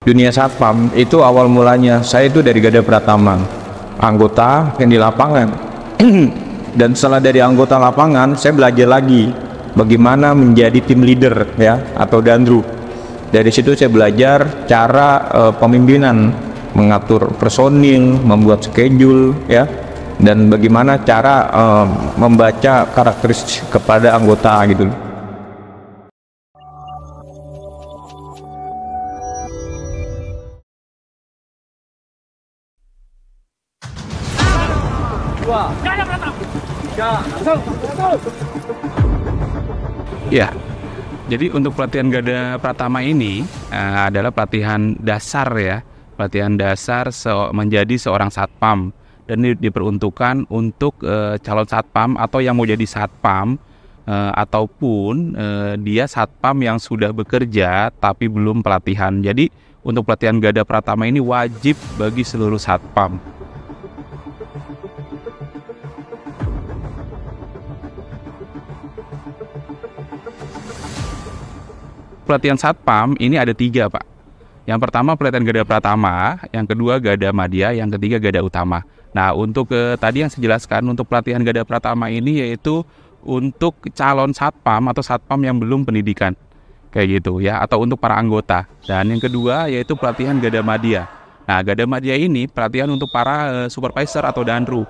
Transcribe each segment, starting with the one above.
dunia satpam itu awal mulanya saya itu dari Gada Pratama, anggota yang di lapangan. Dan setelah dari anggota lapangan saya belajar lagi bagaimana menjadi tim leader ya, atau dandru. Dari situ saya belajar cara pemimpinan, mengatur personil, membuat schedule ya, dan bagaimana cara membaca karakteristik kepada anggota gitu. Ya, jadi untuk pelatihan Gada Pratama ini adalah pelatihan dasar ya, pelatihan dasar menjadi seorang satpam, dan diperuntukkan untuk calon satpam atau yang mau jadi satpam ataupun dia satpam yang sudah bekerja tapi belum pelatihan. Jadi untuk pelatihan Gada Pratama ini wajib bagi seluruh satpam. Pelatihan satpam ini ada 3, Pak. Yang pertama pelatihan Gada Pratama, yang kedua Gada Madya, yang ketiga Gada Utama. Nah, untuk tadi yang saya jelaskan, untuk pelatihan Gada Pratama ini yaitu untuk calon satpam atau satpam yang belum pendidikan, kayak gitu ya, atau untuk para anggota. Dan yang kedua yaitu pelatihan Gada Madya. Nah, Gada Madya ini pelatihan untuk para supervisor atau dandru,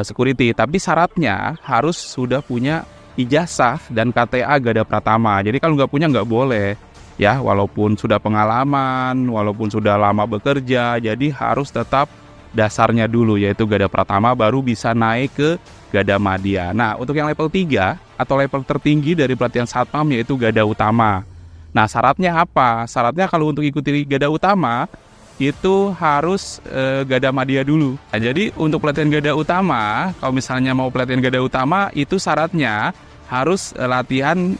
security. Tapi syaratnya harus sudah punya ijazah dan KTA Gada Pratama. Jadi kalau nggak punya nggak boleh ya, walaupun sudah pengalaman, walaupun sudah lama bekerja, jadi harus tetap dasarnya dulu yaitu Gada Pratama, baru bisa naik ke Gada Madya. Nah, untuk yang level 3 atau level tertinggi dari pelatihan satpam yaitu Gada Utama. Nah, syaratnya apa? Syaratnya kalau untuk ikuti Gada Utama itu harus Gada Madya dulu. Nah, jadi untuk pelatihan Gada Utama, kalau misalnya mau pelatihan Gada Utama itu syaratnya harus latihan,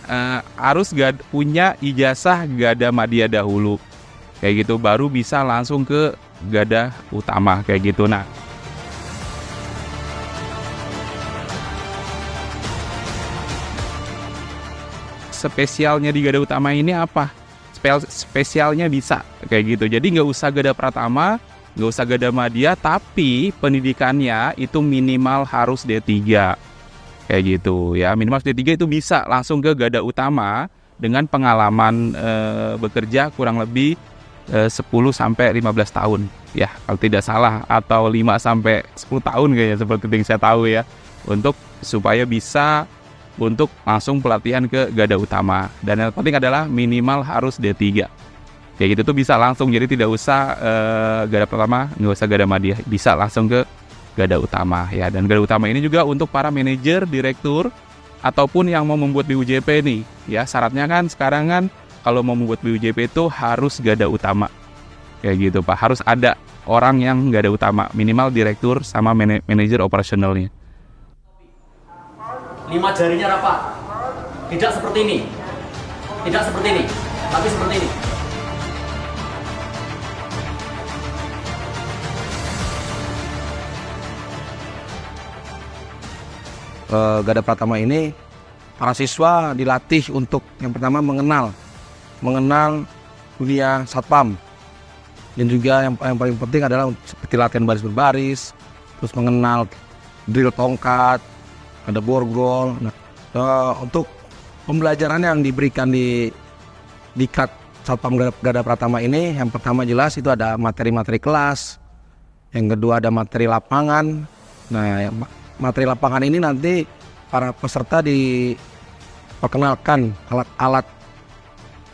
harus punya ijazah Gada Madya dahulu, kayak gitu, baru bisa langsung ke Gada Utama, kayak gitu. Nah, spesialnya di Gada Utama ini apa? Spesialnya bisa kayak gitu. Jadi nggak usah Gada Pratama, nggak usah Gada Madya, tapi pendidikannya itu minimal harus D3. Kayak gitu ya, minimal D3 itu bisa langsung ke Gada Utama dengan pengalaman bekerja kurang lebih 10-15 tahun ya, kalau tidak salah, atau 5-10 tahun kayaknya, seperti yang saya tahu ya, untuk supaya bisa untuk langsung pelatihan ke Gada Utama. Dan yang penting adalah minimal harus D3. Kayak gitu tuh bisa langsung, jadi tidak usah Gada Pratama, nggak usah Gada Madya, bisa langsung ke Gada Utama ya. Dan Gada Utama ini juga untuk para manajer, direktur, ataupun yang mau membuat BUJP nih ya. Syaratnya kan sekarang kan kalau mau membuat BUJP itu harus Gada Utama, kayak gitu Pak. Harus ada orang yang Gada Utama, minimal direktur sama manajer operasionalnya. 5 jarinya rapat, tidak seperti ini, tidak seperti ini, tapi seperti ini. Gada Pratama ini para siswa dilatih untuk yang pertama mengenal dunia satpam, dan juga yang paling penting adalah seperti latihan baris berbaris, terus mengenal drill tongkat, ada borgol. Nah, untuk pembelajaran yang diberikan di Diklat Satpam Gada Pratama ini, yang pertama jelas itu ada materi-materi kelas, yang kedua ada materi lapangan. Nah, materi lapangan ini nanti para peserta diperkenalkan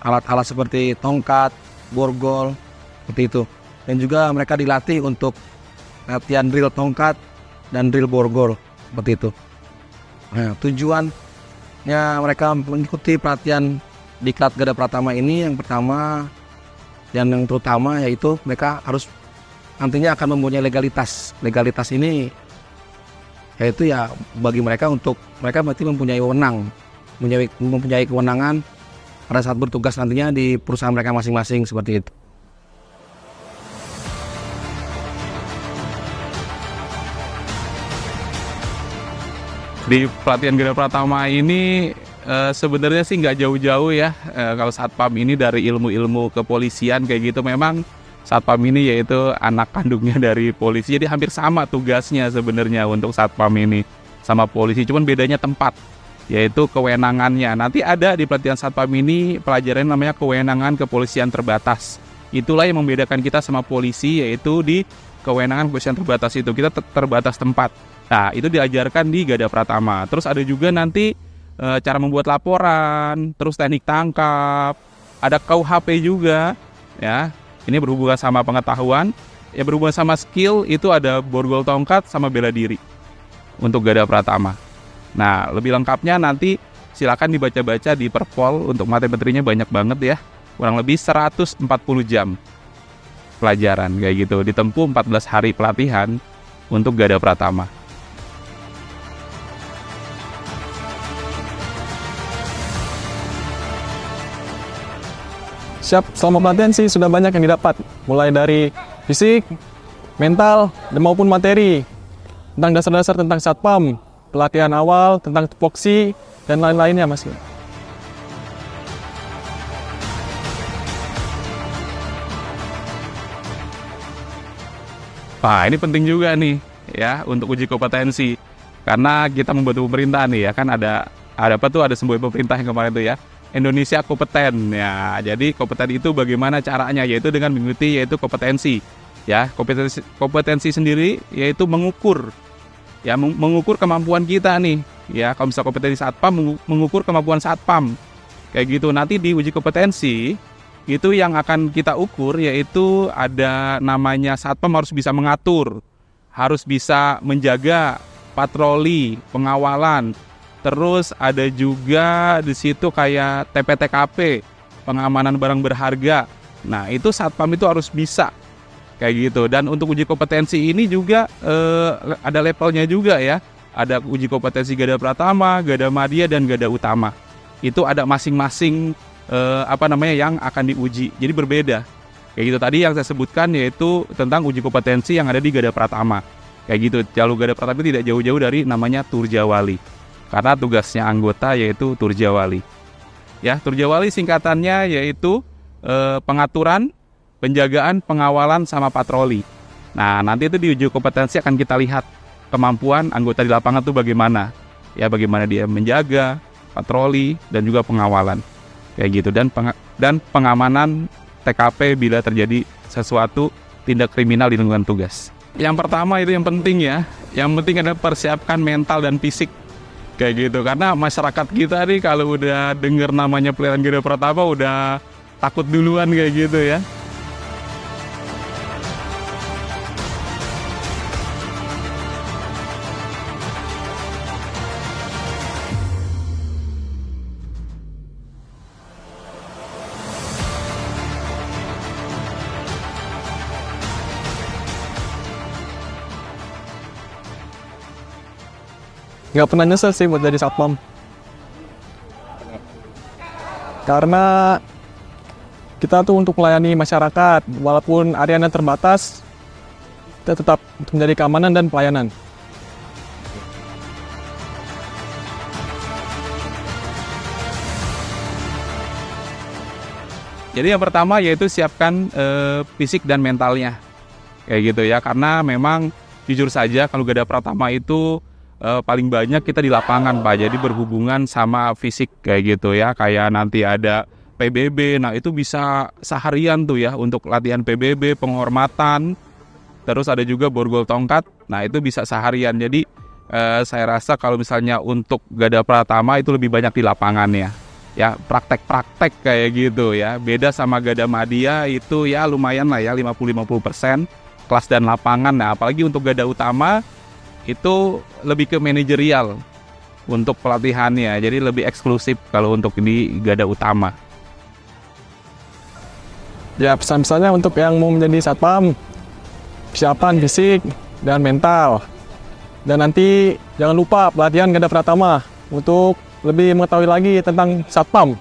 alat-alat seperti tongkat, borgol, seperti itu. Dan juga mereka dilatih untuk latihan drill tongkat dan drill borgol, seperti itu. Nah, tujuannya mereka mengikuti pelatihan Diklat Gada Pratama ini, yang pertama dan yang terutama yaitu mereka harus nantinya akan mempunyai legalitas. Legalitas ini yaitu ya bagi mereka, untuk mereka berarti mempunyai kewenangan pada saat bertugas nantinya di perusahaan mereka masing-masing, seperti itu. Di pelatihan Gada Pratama ini sebenarnya sih nggak jauh-jauh ya. Kalau satpam ini dari ilmu-ilmu kepolisian kayak gitu, memang satpam ini yaitu anak kandungnya dari polisi. Jadi hampir sama tugasnya sebenarnya untuk satpam ini sama polisi, cuman bedanya tempat, yaitu kewenangannya. Nanti ada di pelatihan satpam ini pelajaran namanya kewenangan kepolisian terbatas. Itulah yang membedakan kita sama polisi, yaitu di kewenangan kepolisian terbatas itu kita terbatas tempat. Nah, itu diajarkan di Gada Pratama. Terus ada juga nanti cara membuat laporan, terus teknik tangkap, ada KUHP juga, ya. Ini berhubungan sama pengetahuan, ya berhubungan sama skill, itu ada borgol tongkat sama bela diri untuk Gada Pratama. Nah, lebih lengkapnya nanti silakan dibaca-baca di Perpol, untuk materi-materinya banyak banget ya. Kurang lebih 140 jam pelajaran kayak gitu, ditempuh 14 hari pelatihan untuk Gada Pratama. Siap, selama pelatihan sih sudah banyak yang didapat, mulai dari fisik, mental, dan maupun materi tentang dasar-dasar tentang satpam, pelatihan awal tentang tupoksi, dan lain-lainnya, Mas. Wah, ini penting juga nih ya untuk uji kompetensi, karena kita membantu pemerintah nih ya, kan ada apa tuh, ada sebuah pemerintah yang kemarin tuh ya, Indonesia kompeten ya. Jadi kompeten itu bagaimana caranya, yaitu dengan mengikuti yaitu kompetensi ya. Kompetensi sendiri yaitu mengukur ya, mengukur kemampuan kita nih ya. Kalau misalnya kompetensi satpam, mengukur kemampuan satpam kayak gitu. Nanti di uji kompetensi itu yang akan kita ukur, yaitu ada namanya satpam harus bisa mengatur, harus bisa menjaga patroli, pengawalan. Terus ada juga di situ kayak TPTKP, pengamanan barang berharga. Nah, itu satpam itu harus bisa kayak gitu. Dan untuk uji kompetensi ini juga ada levelnya juga ya. Ada uji kompetensi Gada Pratama, Gada Madya, dan Gada Utama. Itu ada masing-masing yang akan diuji. Jadi berbeda. Kayak gitu tadi yang saya sebutkan, yaitu tentang uji kompetensi yang ada di Gada Pratama. Kayak gitu. Jalur Gada Pratama itu tidak jauh-jauh dari namanya Turjawali. Karena tugasnya anggota yaitu Turjawali. Ya, Turjawali singkatannya yaitu pengaturan, penjagaan, pengawalan, sama patroli. Nah, nanti itu di uji kompetensi akan kita lihat kemampuan anggota di lapangan itu bagaimana. Ya, bagaimana dia menjaga, patroli, dan juga pengawalan. Kayak gitu. Dan pengamanan TKP bila terjadi sesuatu tindak kriminal di lingkungan tugas. Yang pertama itu yang penting ya. Yang penting adalah persiapkan mental dan fisik. Kayak gitu, karena masyarakat kita nih kalau udah denger namanya pelatihan Gada Pratama udah takut duluan kayak gitu ya. Nggak pernah nyesel sih buat jadi satpam. Karena kita tuh untuk melayani masyarakat, walaupun areanya terbatas, kita tetap untuk menjadi keamanan dan pelayanan. Jadi yang pertama yaitu siapkan fisik dan mentalnya. Kayak gitu ya, karena memang jujur saja kalau Gada Pratama itu paling banyak kita di lapangan, Pak. Jadi berhubungan sama fisik kayak gitu ya. Kayak nanti ada PBB, nah itu bisa seharian tuh ya untuk latihan PBB, penghormatan. Terus ada juga borgol tongkat, nah itu bisa seharian. Jadi saya rasa kalau misalnya untuk Gada Pratama itu lebih banyak di lapangan ya. Ya, praktek-praktek kayak gitu ya. Beda sama Gada Madya itu ya lumayan lah ya, 50-50% kelas dan lapangan. Nah, apalagi untuk Gada Utama itu lebih ke manajerial untuk pelatihannya, jadi lebih eksklusif kalau untuk di Gada Utama. Ya, pesan-pesannya untuk yang mau menjadi satpam, persiapan fisik dan mental. Dan nanti jangan lupa pelatihan Gada Pratama untuk lebih mengetahui lagi tentang satpam.